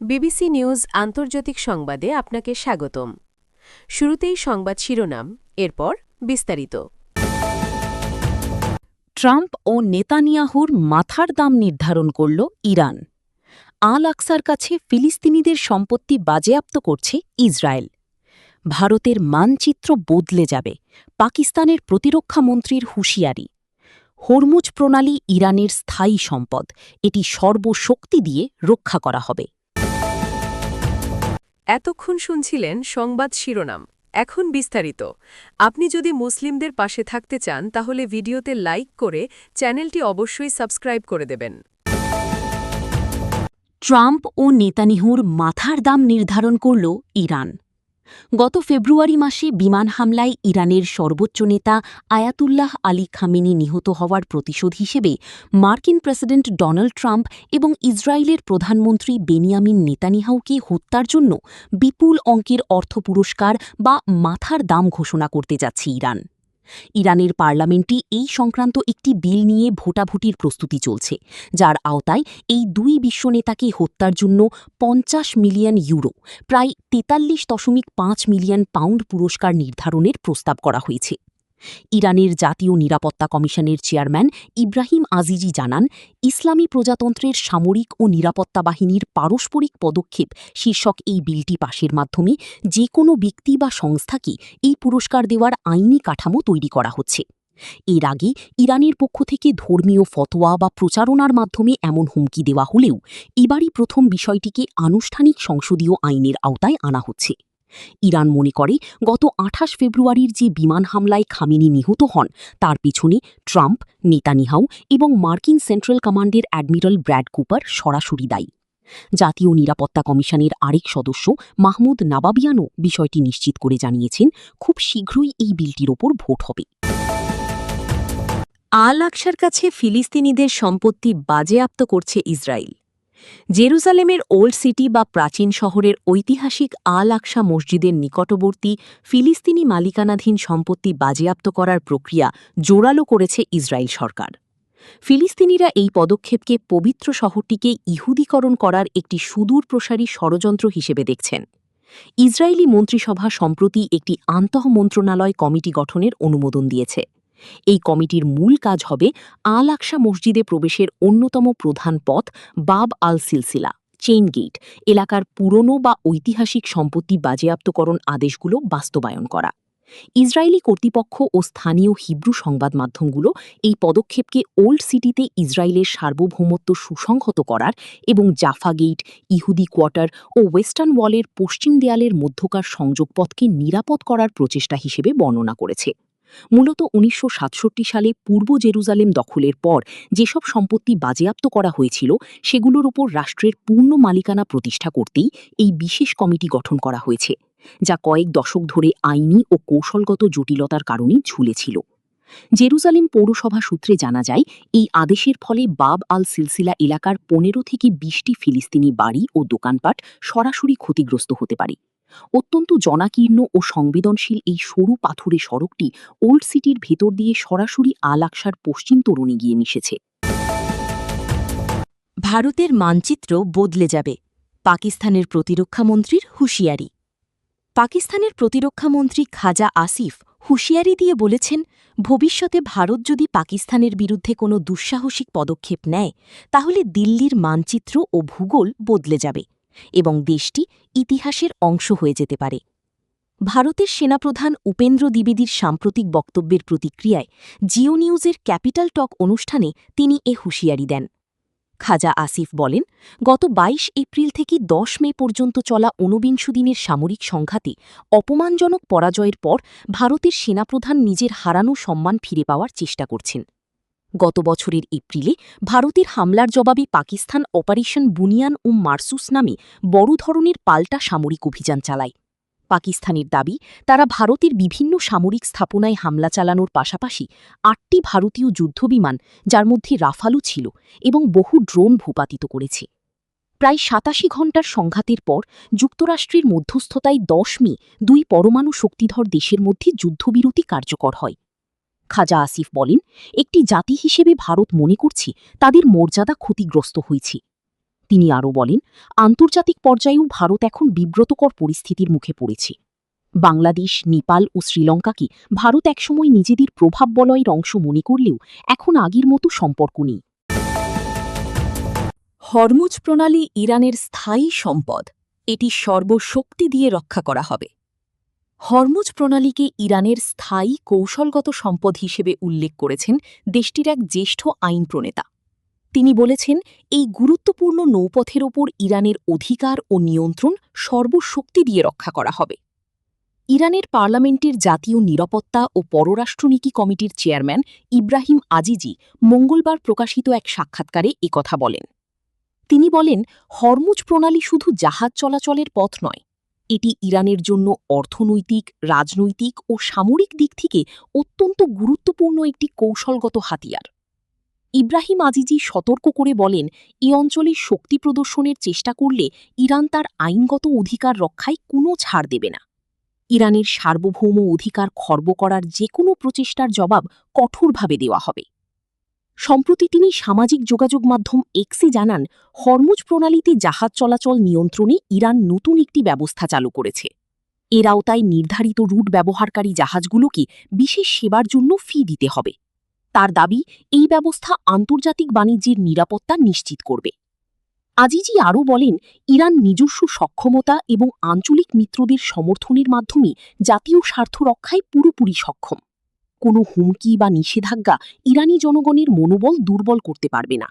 BBC news আন্তর্জাতিক সংবাদে আপনাকে স্বাগতম। শুরুতেই সংবাদ শিরোনাম, এরপর বিস্তারিত। ট্রাম্প ও নেতানিয়াহুর মাথার দাম নির্ধারণ করল ইরান। আল আকসার কাছে ফিলিস্তিনিদের সম্পত্তি বাজেয়াপ্ত করছে ইসরায়েল। ভারতের মানচিত্র বদলে যাবে, পাকিস্তানের প্রতিরক্ষামন্ত্রীর হুঁশিয়ারি। হরমুজ প্রণালী ইরানের স্থায়ী সম্পদ, এটি সর্বশক্তি দিয়ে রক্ষা করা হবে। এতক্ষণ শুনছিলেন সংবাদ শিরোনাম, এখন বিস্তারিত। আপনি যদি মুসলিমদের পাশে থাকতে চান তাহলে ভিডিওতে লাইক করে চ্যানেলটি অবশ্যই সাবস্ক্রাইব করে দেবেন। ট্রাম্প ও নেতানিয়াহুর মাথার দাম নির্ধারণ করল ইরান। গত ফেব্রুয়ারি মাসে বিমান হামলায় ইরানের সর্বোচ্চ নেতা আয়াতুল্লাহ আলী খামেনি নিহত হওয়ার প্রতিশোধ হিসেবে মার্কিন প্রেসিডেন্ট ডোনাল্ড ট্রাম্প এবং ইসরায়েলের প্রধানমন্ত্রী বেনিয়ামিন নেতানিয়াহুকে হত্যার জন্য বিপুল অঙ্কের অর্থ পুরস্কার বা মাথার দাম ঘোষণা করতে যাচ্ছে ইরান। ইরানের পার্লামেন্টে এই সংক্রান্ত একটি বিল নিয়ে ভোটাভুটির প্রস্তুতি চলছে, যার আওতায় এই দুই বিশ্বনেতাকে হত্যার জন্য ৫০ মিলিয়ন ইউরো, প্রায় ৪৩.৫ মিলিয়ন পাউন্ড পুরস্কার নির্ধারণের প্রস্তাব করা হয়েছে। ইরানের জাতীয় নিরাপত্তা কমিশনের চেয়ারম্যান ইব্রাহিম আজিজি জানান, ইসলামী প্রজাতন্ত্রের সামরিক ও নিরাপত্তা বাহিনীর পারস্পরিক পদক্ষেপ শীর্ষক এই বিলটি পাশের মাধ্যমে যে কোনো ব্যক্তি বা সংস্থাকে এই পুরস্কার দেওয়ার আইনি কাঠামো তৈরি করা হচ্ছে। এর আগে ইরানের পক্ষ থেকে ধর্মীয় ফতোয়া বা প্রচারণার মাধ্যমে এমন হুমকি দেওয়া হলেও এবারই প্রথম বিষয়টিকে আনুষ্ঠানিক সংসদীয় আইনের আওতায় আনা হচ্ছে। ইরান মনে করে, গত ২৮ ফেব্রুয়ারির যে বিমান হামলায় খামেনি নিহত হন তার পিছনে ট্রাম্প, নেতানিয়াহু এবং মার্কিন সেন্ট্রাল কমান্ডের অ্যাডমিরাল ব্র্যাড কুপার সরাসরি দায়ী। জাতীয় নিরাপত্তা কমিশনের আরেক সদস্য মাহমুদ নাবাবিয়ানও বিষয়টি নিশ্চিত করে জানিয়েছেন, খুব শীঘ্রই এই বিলটির ওপর ভোট হবে। আল আকসার কাছে ফিলিস্তিনিদের সম্পত্তি বাজেয়াপ্ত করছে ইসরায়েল। জেরুজালেমের ওল্ড সিটি বা প্রাচীন শহরের ঐতিহাসিক আল আকসা মসজিদের নিকটবর্তী ফিলিস্তিনি মালিকানাধীন সম্পত্তি বাজেয়াপ্ত করার প্রক্রিয়া জোরালো করেছে ইসরায়েল সরকার। ফিলিস্তিনিরা এই পদক্ষেপকে পবিত্র শহরটিকে ইহুদীকরণ করার একটি সুদূরপ্রসারী ষড়যন্ত্র হিসেবে দেখছেন। ইসরায়েলি মন্ত্রিসভা সম্প্রতি একটি আন্তঃমন্ত্রণালয় কমিটি গঠনের অনুমোদন দিয়েছে। এই কমিটির মূল কাজ হবে আল আকসা মসজিদে প্রবেশের অন্যতম প্রধান পথ বাব আল সিলসিলা চেইন গেট এলাকার পুরনো বা ঐতিহাসিক সম্পত্তি বাজেয়াপ্তকরণ আদেশগুলো বাস্তবায়ন করা। ইসরায়েলি কর্তৃপক্ষ ও স্থানীয় হিব্রু সংবাদ মাধ্যমগুলো এই পদক্ষেপকে ওল্ড সিটিতে ইসরায়েলের সার্বভৌমত্ব সুসংহত করার এবং জাফা গেট, ইহুদি কোয়ার্টার ও ওয়েস্টার্ন ওয়ালের পশ্চিম দেয়ালের মধ্যকার সংযোগপথকে নিরাপদ করার প্রচেষ্টা হিসেবে বর্ণনা করেছে। মূলত ১৯৬৭ সালে পূর্ব জেরুজালেম দখলের পর যেসব সম্পত্তি বাজেয়াপ্ত করা হয়েছিল সেগুলোর ওপর রাষ্ট্রের পূর্ণ মালিকানা প্রতিষ্ঠা করতেই এই বিশেষ কমিটি গঠন করা হয়েছে, যা কয়েক দশক ধরে আইনি ও কৌশলগত জটিলতার কারণে ঝুলেছিল। জেরুজালেম পৌরসভা সূত্রে জানা যায়, এই আদেশের ফলে বাব আল সিলসিলা এলাকার ১৫ থেকে ২০টি ফিলিস্তিনি বাড়ি ও দোকানপাট সরাসরি ক্ষতিগ্রস্ত হতে পারে। অত্যন্ত জনাকীর্ণ ও সংবেদনশীল এই সরু পাথুরে সড়কটি ওল্ড সিটির ভেতর দিয়ে সরাসরি আল আকসার পশ্চিম তোরণে গিয়ে মিশেছে। ভারতের মানচিত্র বদলে যাবে, পাকিস্তানের প্রতিরক্ষামন্ত্রীর হুঁশিয়ারি। পাকিস্তানের প্রতিরক্ষামন্ত্রী খাজা আসিফ হুঁশিয়ারি দিয়ে বলেছেন, ভবিষ্যতে ভারত যদি পাকিস্তানের বিরুদ্ধে কোনো দুঃসাহসিক পদক্ষেপ নেয় তাহলে দিল্লির মানচিত্র ও ভূগোল বদলে যাবে এবং দেশটি ইতিহাসের অংশ হয়ে যেতে পারে। ভারতের সেনাপ্রধান উপেন্দ্র দ্বিবেদীর সাম্প্রতিক বক্তব্যের প্রতিক্রিয়ায় জিও নিউজের ক্যাপিটাল টক অনুষ্ঠানে তিনি এ হুঁশিয়ারি দেন। খাজা আসিফ বলেন, গত ২২ এপ্রিল থেকে ১০ মে পর্যন্ত চলা ১৯ দিনের সামরিক সংঘাতে অপমানজনক পরাজয়ের পর ভারতের সেনাপ্রধান নিজের হারানো সম্মান ফিরে পাওয়ার চেষ্টা করছেন। গত বছরের এপ্রিলে ভারতের হামলার জবাবে পাকিস্তান অপারেশন বুনিয়ান ও মারসুস নামে বড় ধরনের পাল্টা সামরিক অভিযান চালায়। পাকিস্তানের দাবি, তারা ভারতের বিভিন্ন সামরিক স্থাপনায় হামলা চালানোর পাশাপাশি ৮টি ভারতীয় যুদ্ধবিমান, যার মধ্যে রাফালও ছিল, এবং বহু ড্রোন ভূপাতিত করেছে। প্রায় ৮৭ ঘণ্টার সংঘাতের পর যুক্তরাষ্ট্রের মধ্যস্থতায় ১০ মে দুই পরমাণু শক্তিধর দেশের মধ্যে যুদ্ধবিরতি কার্যকর হয়। খাজা আসিফ বলেন, একটি জাতি হিসেবে ভারত মনে করছে তাদের মর্যাদা ক্ষতিগ্রস্ত হয়েছে। তিনি আরও বলেন, আন্তর্জাতিক পর্যায়েও ভারত এখন বিব্রতকর পরিস্থিতির মুখে পড়েছে। বাংলাদেশ, নেপাল ও শ্রীলঙ্কাকে ভারত একসময় নিজেদের প্রভাব বলয়ের অংশ মনে করলেও এখন আগের মতো সম্পর্ক নেই। হরমুজ প্রণালী ইরানের স্থায়ী সম্পদ, এটি সর্বশক্তি দিয়ে রক্ষা করা হবে। হরমুজ প্রণালীকে ইরানের স্থায়ী কৌশলগত সম্পদ হিসেবে উল্লেখ করেছেন দেশটির এক জ্যেষ্ঠ আইন প্রণেতা। তিনি বলেছেন, এই গুরুত্বপূর্ণ নৌপথের ওপর ইরানের অধিকার ও নিয়ন্ত্রণ সর্বশক্তি দিয়ে রক্ষা করা হবে। ইরানের পার্লামেন্টের জাতীয় নিরাপত্তা ও পররাষ্ট্রনীতি কমিটির চেয়ারম্যান ইব্রাহিম আজিজি মঙ্গলবার প্রকাশিত এক সাক্ষাৎকারে একথা বলেন। তিনি বলেন, হরমুজ প্রণালী শুধু জাহাজ চলাচলের পথ নয়, এটি ইরানের জন্য অর্থনৈতিক, রাজনৈতিক ও সামরিক দিক থেকে অত্যন্ত গুরুত্বপূর্ণ একটি কৌশলগত হাতিয়ার। ইব্রাহিম আজিজি সতর্ক করে বলেন, এ অঞ্চলে শক্তি প্রদর্শনের চেষ্টা করলে ইরান তার আইনগত অধিকার রক্ষায় কোনো ছাড় দেবে না। ইরানের সার্বভৌম অধিকার খর্ব করার যে কোনো প্রচেষ্টার জবাব কঠোরভাবে দেওয়া হবে। সম্প্রতি তিনি সামাজিক যোগাযোগ মাধ্যম এক্সে জানান, হরমুজ প্রণালীতে জাহাজ চলাচল নিয়ন্ত্রণে ইরান নতুন একটি ব্যবস্থা চালু করেছে। এর আওতায় নির্ধারিত রুট ব্যবহারকারী জাহাজগুলোকে বিশেষ সেবার জন্য ফি দিতে হবে। তার দাবি, এই ব্যবস্থা আন্তর্জাতিক বাণিজ্যের নিরাপত্তা নিশ্চিত করবে। আজিজি আরও বলেন, ইরান নিজস্ব সক্ষমতা এবং আঞ্চলিক মিত্রদের সমর্থনের মাধ্যমে জাতীয় স্বার্থ রক্ষায় পুরোপুরি সক্ষম। কোনো হুমকি বা নিষেধাজ্ঞা ইরানি জনগণের মনোবল দুর্বল করতে পারবে না।